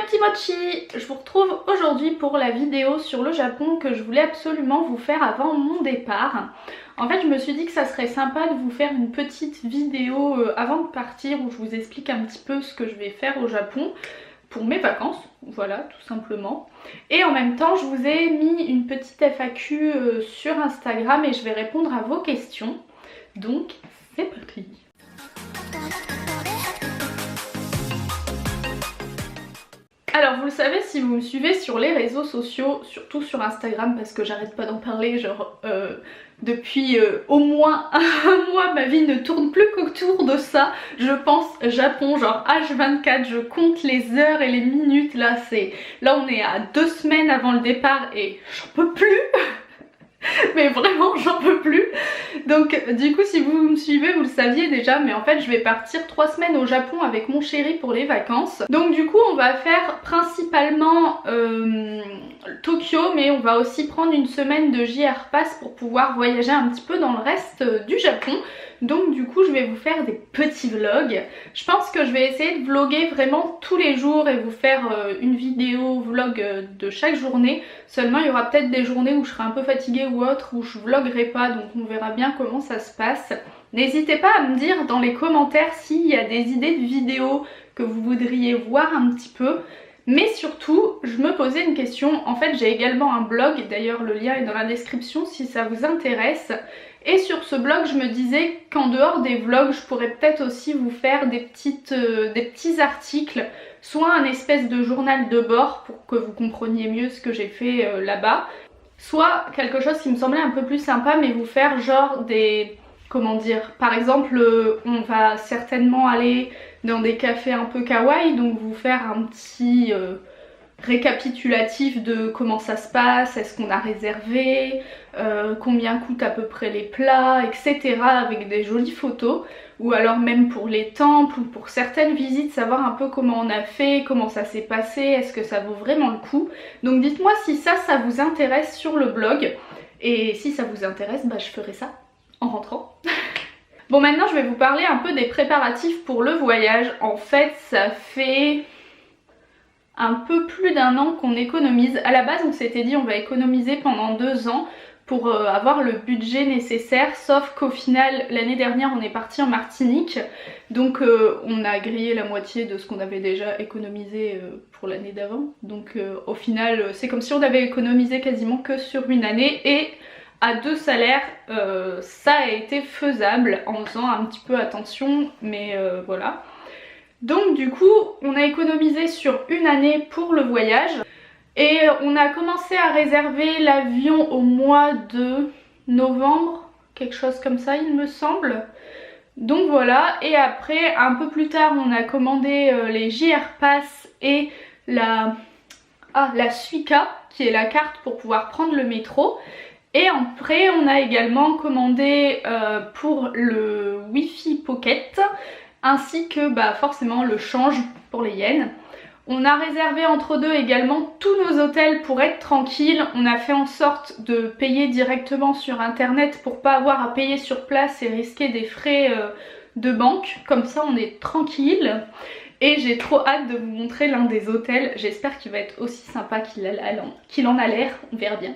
petits mochi! Je vous retrouve aujourd'hui pour la vidéo sur le Japon que je voulais absolument vous faire avant mon départ. En fait je me suis dit que ça serait sympa de vous faire une petite vidéo avant de partir où je vous explique un petit peu ce que je vais faire au Japon pour mes vacances, voilà tout simplement. Et en même temps je vous ai mis une petite FAQ sur Instagram et je vais répondre à vos questions. Donc c'est parti! Alors vous le savez si vous me suivez sur les réseaux sociaux, surtout sur Instagram parce que j'arrête pas d'en parler, genre depuis au moins un mois ma vie ne tourne plus qu'autour de ça. Je pense Japon genre H24, je compte les heures et les minutes là, là on est à 2 semaines avant le départ et j'en peux plus. Mais vraiment j'en peux plus. Donc du coup si vous me suivez vous le saviez déjà, mais en fait je vais partir 3 semaines au Japon avec mon chéri pour les vacances. Donc du coup on va faire principalement Tokyo, mais on va aussi prendre une semaine de JR Pass pour pouvoir voyager un petit peu dans le reste du Japon. Donc du coup je vais vous faire des petits vlogs. Je pense que je vais essayer de vlogger vraiment tous les jours et vous faire une vidéo vlog de chaque journée. Seulement il y aura peut-être des journées où je serai un peu fatiguée ou autre, où je vloggerai pas, donc on verra bien comment ça se passe. N'hésitez pas à me dire dans les commentaires s'il y a des idées de vidéos que vous voudriez voir un petit peu. Mais surtout, je me posais une question, en fait j'ai également un blog, d'ailleurs le lien est dans la description si ça vous intéresse. Et sur ce blog je me disais qu'en dehors des vlogs je pourrais peut-être aussi vous faire des petits articles, soit un espèce de journal de bord pour que vous compreniez mieux ce que j'ai fait là-bas, soit quelque chose qui me semblait un peu plus sympa mais vous faire genre des... comment dire, par exemple on va certainement aller dans des cafés un peu kawaii, donc vous faire un petit récapitulatif de comment ça se passe, est-ce qu'on a réservé, combien coûtent à peu près les plats, etc. avec des jolies photos, ou alors même pour les temples ou pour certaines visites savoir un peu comment on a fait, comment ça s'est passé, est-ce que ça vaut vraiment le coup. Donc dites-moi si ça vous intéresse sur le blog, et si ça vous intéresse bah je ferai ça en rentrant. Bon maintenant je vais vous parler un peu des préparatifs pour le voyage. En fait ça fait un peu plus d'1 an qu'on économise. À la base on s'était dit on va économiser pendant 2 ans pour avoir le budget nécessaire, sauf qu'au final l'année dernière on est parti en Martinique, donc on a grillé la moitié de ce qu'on avait déjà économisé pour l'année d'avant. Donc au final c'est comme si on avait économisé quasiment que sur une année, et à 2 salaires ça a été faisable en faisant un petit peu attention, mais voilà. Donc du coup on a économisé sur une année pour le voyage et on a commencé à réserver l'avion au mois de novembre, quelque chose comme ça il me semble. Donc voilà, et après un peu plus tard on a commandé les JR Pass et la Suica qui est la carte pour pouvoir prendre le métro. Et après on a également commandé pour le Wi-Fi Pocket, ainsi que forcément le change pour les yens. On a réservé entre deux également tous nos hôtels pour être tranquille. On a fait en sorte de payer directement sur internet pour pas avoir à payer sur place et risquer des frais de banque. Comme ça on est tranquille. Et j'ai trop hâte de vous montrer l'un des hôtels. J'espère qu'il va être aussi sympa qu'il en a l'air, on verra bien.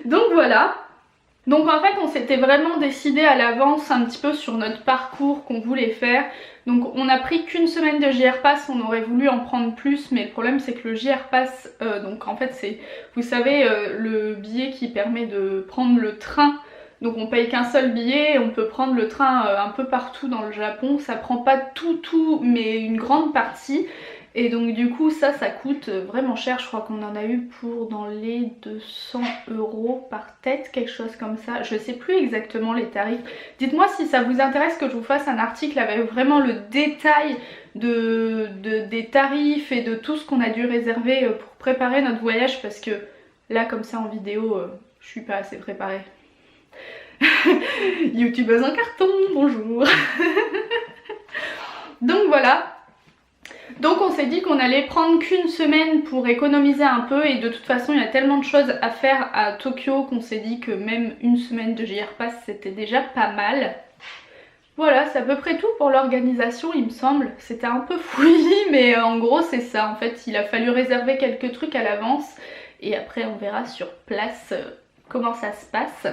Donc voilà. Donc en fait on s'était vraiment décidé à l'avance un petit peu sur notre parcours qu'on voulait faire. Donc on a pris qu'une semaine de JR Pass, on aurait voulu en prendre plus, mais le problème c'est que le JR Pass, donc en fait c'est, vous savez, le billet qui permet de prendre le train. Donc on paye qu'un seul billet et on peut prendre le train un peu partout dans le Japon. Ça prend pas tout mais une grande partie. Et donc du coup ça coûte vraiment cher, je crois qu'on en a eu pour dans les 200 € par tête, quelque chose comme ça. Je sais plus exactement les tarifs. Dites-moi si ça vous intéresse que je vous fasse un article avec vraiment le détail des tarifs et de tout ce qu'on a dû réserver pour préparer notre voyage, parce que là comme ça en vidéo je suis pas assez préparée. Youtubeuse en carton, bonjour. Donc voilà. Donc on s'est dit qu'on allait prendre qu'une semaine pour économiser un peu, et de toute façon il y a tellement de choses à faire à Tokyo qu'on s'est dit que même une semaine de JR Pass c'était déjà pas mal. Voilà, c'est à peu près tout pour l'organisation il me semble. C'était un peu fouillis mais en gros c'est ça. En fait il a fallu réserver quelques trucs à l'avance et après on verra sur place comment ça se passe.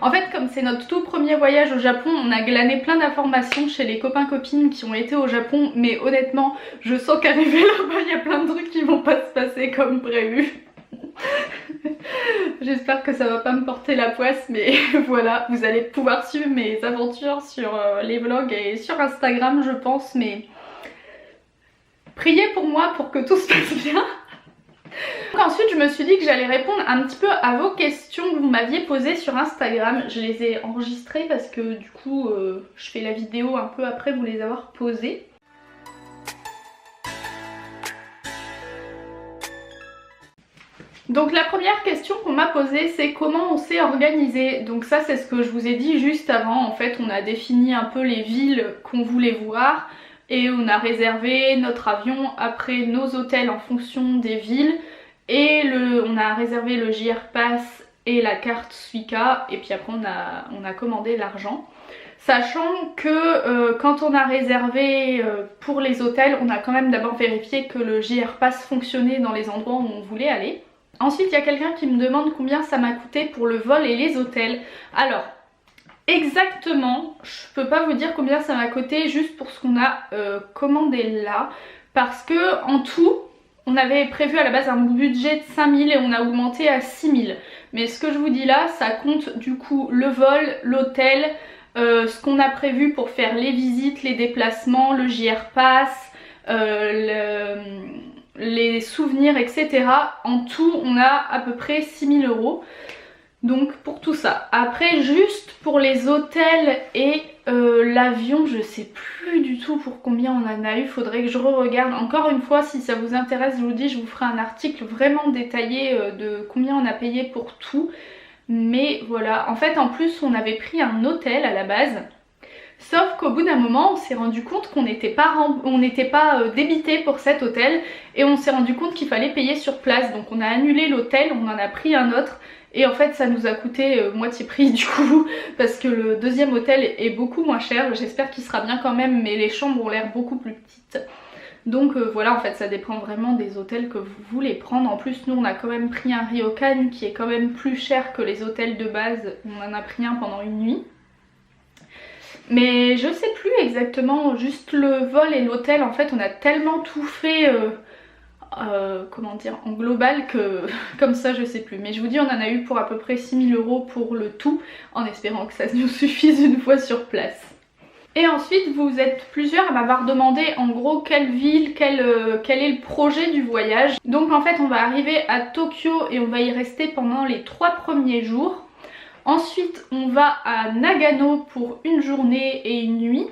En fait comme c'est notre tout premier voyage au Japon, on a glané plein d'informations chez les copains copines qui ont été au Japon, mais honnêtement je sens qu'arrivé là-bas il y a plein de trucs qui vont pas se passer comme prévu. J'espère que ça va pas me porter la poisse, mais voilà, vous allez pouvoir suivre mes aventures sur les vlogs et sur Instagram je pense, mais priez pour moi pour que tout se passe bien. Donc ensuite je me suis dit que j'allais répondre un petit peu à vos questions que vous m'aviez posées sur Instagram. Je les ai enregistrées parce que du coup je fais la vidéo un peu après vous les avoir posées. Donc la première question qu'on m'a posée c'est comment on s'est organisé. Donc ça c'est ce que je vous ai dit juste avant. En fait on a défini un peu les villes qu'on voulait voir et on a réservé notre avion après nos hôtels en fonction des villes et on a réservé le JR Pass et la carte Suica et puis après on a commandé l'argent. Sachant que quand on a réservé pour les hôtels, on a quand même d'abord vérifié que le JR Pass fonctionnait dans les endroits où on voulait aller. Ensuite il y a quelqu'un qui me demande combien ça m'a coûté pour le vol et les hôtels. Alors exactement je peux pas vous dire combien ça m'a coûté juste pour ce qu'on a commandé là, parce que en tout on avait prévu à la base un budget de 5000 et on a augmenté à 6000. Mais ce que je vous dis là ça compte du coup le vol, l'hôtel, ce qu'on a prévu pour faire les visites, les déplacements, le JR Pass, les souvenirs etc. En tout on a à peu près 6000 €. Donc pour tout ça. Après juste pour les hôtels et l'avion je sais plus du tout pour combien on en a eu. Faudrait que je re-regarde. Encore une fois si ça vous intéresse je vous dis je vous ferai un article vraiment détaillé de combien on a payé pour tout. Mais voilà, en fait en plus on avait pris un hôtel à la base. Sauf qu'au bout d'un moment on s'est rendu compte qu'on n'était pas débité pour cet hôtel et on s'est rendu compte qu'il fallait payer sur place. Donc on a annulé l'hôtel, on en a pris un autre et en fait ça nous a coûté moitié prix du coup parce que le deuxième hôtel est beaucoup moins cher. J'espère qu'il sera bien quand même mais les chambres ont l'air beaucoup plus petites. Donc voilà, en fait ça dépend vraiment des hôtels que vous voulez prendre. En plus nous on a quand même pris un ryokan qui est quand même plus cher que les hôtels de base. On en a pris un pendant une nuit. Mais je sais plus exactement, juste le vol et l'hôtel en fait on a tellement tout fait comment dire, en global que comme ça je sais plus. Mais je vous dis on en a eu pour à peu près 6000 € pour le tout en espérant que ça nous suffise une fois sur place. Et ensuite vous êtes plusieurs à m'avoir demandé en gros quelle ville, quel est le projet du voyage. Donc en fait on va arriver à Tokyo et on va y rester pendant les 3 premiers jours. Ensuite on va à Nagano pour une journée et une nuit,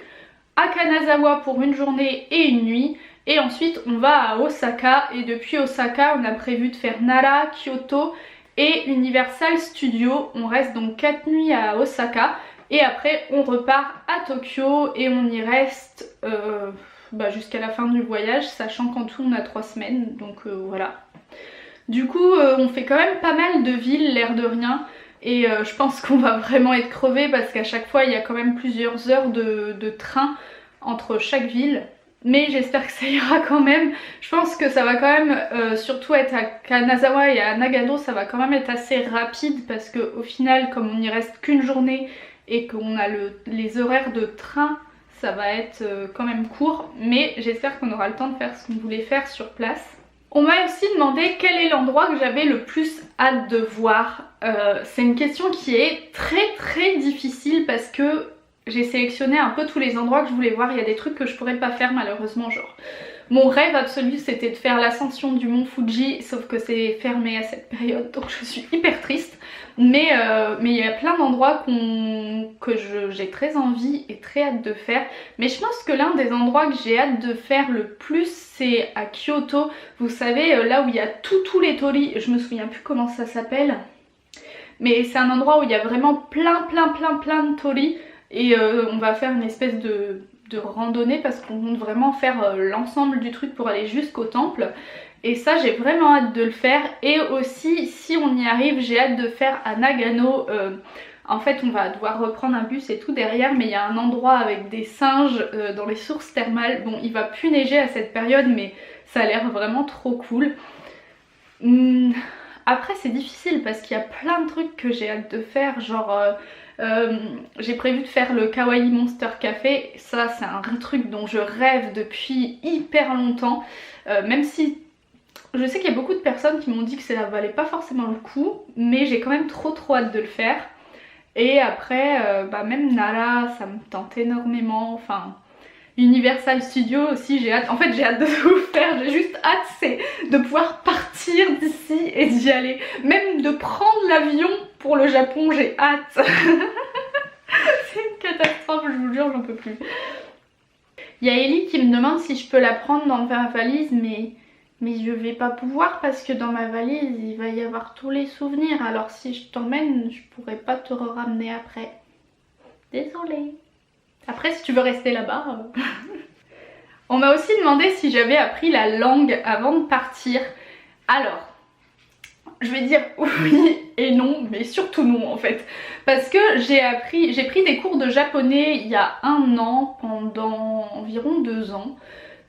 à Kanazawa pour une journée et une nuit, et ensuite on va à Osaka et depuis Osaka on a prévu de faire Nara, Kyoto et Universal Studios. On reste donc 4 nuits à Osaka et après on repart à Tokyo et on y reste jusqu'à la fin du voyage, sachant qu'en tout on a 3 semaines donc voilà. Du coup on fait quand même pas mal de villes l'air de rien. Et je pense qu'on va vraiment être crevés parce qu'à chaque fois il y a quand même plusieurs heures de train entre chaque ville. Mais j'espère que ça ira quand même. Je pense que ça va quand même surtout être à Kanazawa et à Nagano, ça va quand même être assez rapide parce qu'au final comme on n'y reste qu'une journée et qu'on a les horaires de train, ça va être quand même court. Mais j'espère qu'on aura le temps de faire ce qu'on voulait faire sur place. On m'a aussi demandé quel est l'endroit que j'avais le plus hâte de voir. C'est une question qui est très difficile parce que j'ai sélectionné un peu tous les endroits que je voulais voir. Il y a des trucs que je pourrais pas faire malheureusement, genre mon rêve absolu c'était de faire l'ascension du mont Fuji, sauf que c'est fermé à cette période donc je suis hyper triste. Mais il y a plein d'endroits que j'ai très envie et très hâte de faire. Mais je pense que l'un des endroits que j'ai hâte de faire le plus c'est à Kyoto. Vous savez là où il y a tous les torii, je me souviens plus comment ça s'appelle. Mais c'est un endroit où il y a vraiment plein de torii. Et on va faire une espèce de randonnée parce qu'on compte vraiment faire l'ensemble du truc pour aller jusqu'au temple. Et ça j'ai vraiment hâte de le faire. Et aussi si on y arrive j'ai hâte de faire à Nagano En fait on va devoir reprendre un bus et tout derrière, mais il y a un endroit avec des singes dans les sources thermales. Bon, il va plus neiger à cette période, mais ça a l'air vraiment trop cool. Après c'est difficile parce qu'il y a plein de trucs que j'ai hâte de faire, genre j'ai prévu de faire le Kawaii Monster Café. Ça c'est un truc dont je rêve depuis hyper longtemps, même si je sais qu'il y a beaucoup de personnes qui m'ont dit que ça valait pas forcément le coup, mais j'ai quand même trop hâte de le faire. Et après même Nala ça me tente énormément, enfin Universal Studios aussi j'ai hâte, en fait j'ai hâte de tout faire, j'ai juste hâte c'est de pouvoir partir d'ici et d'y aller, même de prendre l'avion pour le Japon j'ai hâte. C'est une catastrophe, je vous jure, j'en peux plus. Il y a Ellie qui me demande si je peux la prendre dans ma valise, mais je vais pas pouvoir parce que dans ma valise il va y avoir tous les souvenirs, alors si je t'emmène je pourrais pas te ramener après. Désolée. Après si tu veux rester là-bas... On m'a aussi demandé si j'avais appris la langue avant de partir. Alors, je vais dire oui et non, mais surtout non en fait. Parce que j'ai pris des cours de japonais il y a 1 an, pendant environ 2 ans.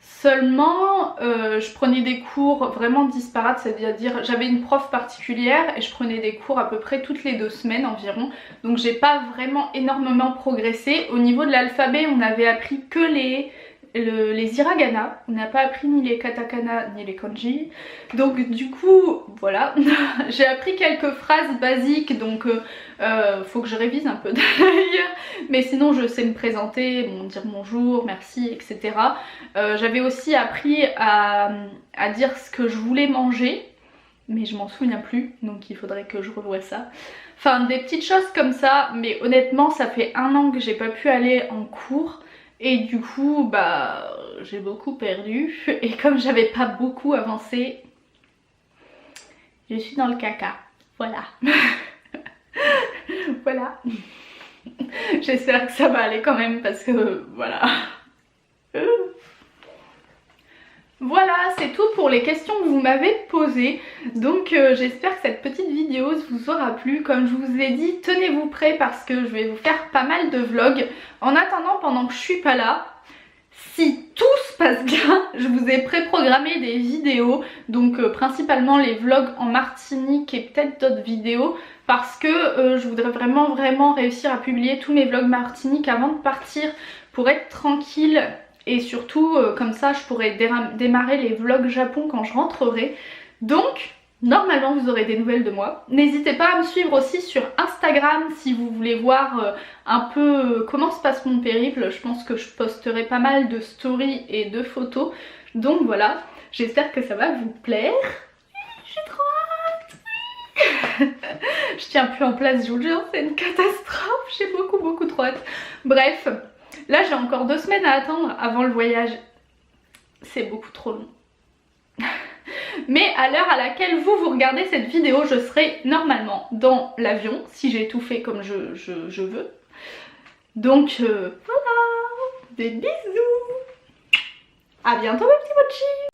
Seulement, je prenais des cours vraiment disparates, c'est-à-dire j'avais une prof particulière et je prenais des cours à peu près toutes les 2 semaines environ. Donc j'ai pas vraiment énormément progressé. Au niveau de l'alphabet, on avait appris que les hiragana, on n'a pas appris ni les katakana ni les kanji, donc du coup voilà. J'ai appris quelques phrases basiques, donc faut que je révise un peu d'ailleurs, mais sinon je sais me présenter, dire bonjour, merci, etc. J'avais aussi appris à dire ce que je voulais manger, mais je m'en souviens plus, donc il faudrait que je revoie ça. Enfin des petites choses comme ça, mais honnêtement ça fait 1 an que j'ai pas pu aller en cours. Et du coup, bah, j'ai beaucoup perdu. Et comme j'avais pas beaucoup avancé, je suis dans le caca. Voilà. Voilà. J'espère que ça va aller quand même parce que, voilà. Voilà, c'est tout pour les questions que vous m'avez posées. Donc j'espère que cette petite vidéo vous aura plu. Comme je vous ai dit, tenez-vous prêts parce que je vais vous faire pas mal de vlogs. En attendant, pendant que je suis pas là, si tout se passe bien, je vous ai préprogrammé des vidéos. Donc principalement les vlogs en Martinique et peut-être d'autres vidéos. Parce que je voudrais vraiment réussir à publier tous mes vlogs Martinique avant de partir pour être tranquille. Et surtout comme ça je pourrais démarrer les vlogs Japon quand je rentrerai. Donc normalement vous aurez des nouvelles de moi. N'hésitez pas à me suivre aussi sur Instagram si vous voulez voir un peu comment se passe mon périple. Je pense que je posterai pas mal de stories et de photos. Donc voilà, j'espère que ça va vous plaire. J'ai trop hâte. Je tiens plus en place, je vous le jure, c'est une catastrophe. J'ai beaucoup trop hâte. Bref. Là j'ai encore 2 semaines à attendre avant le voyage. C'est beaucoup trop long. Mais à l'heure à laquelle vous regardez cette vidéo, je serai normalement dans l'avion si j'ai tout fait comme je veux. Donc voilà, des bisous. À bientôt mes petits mochis.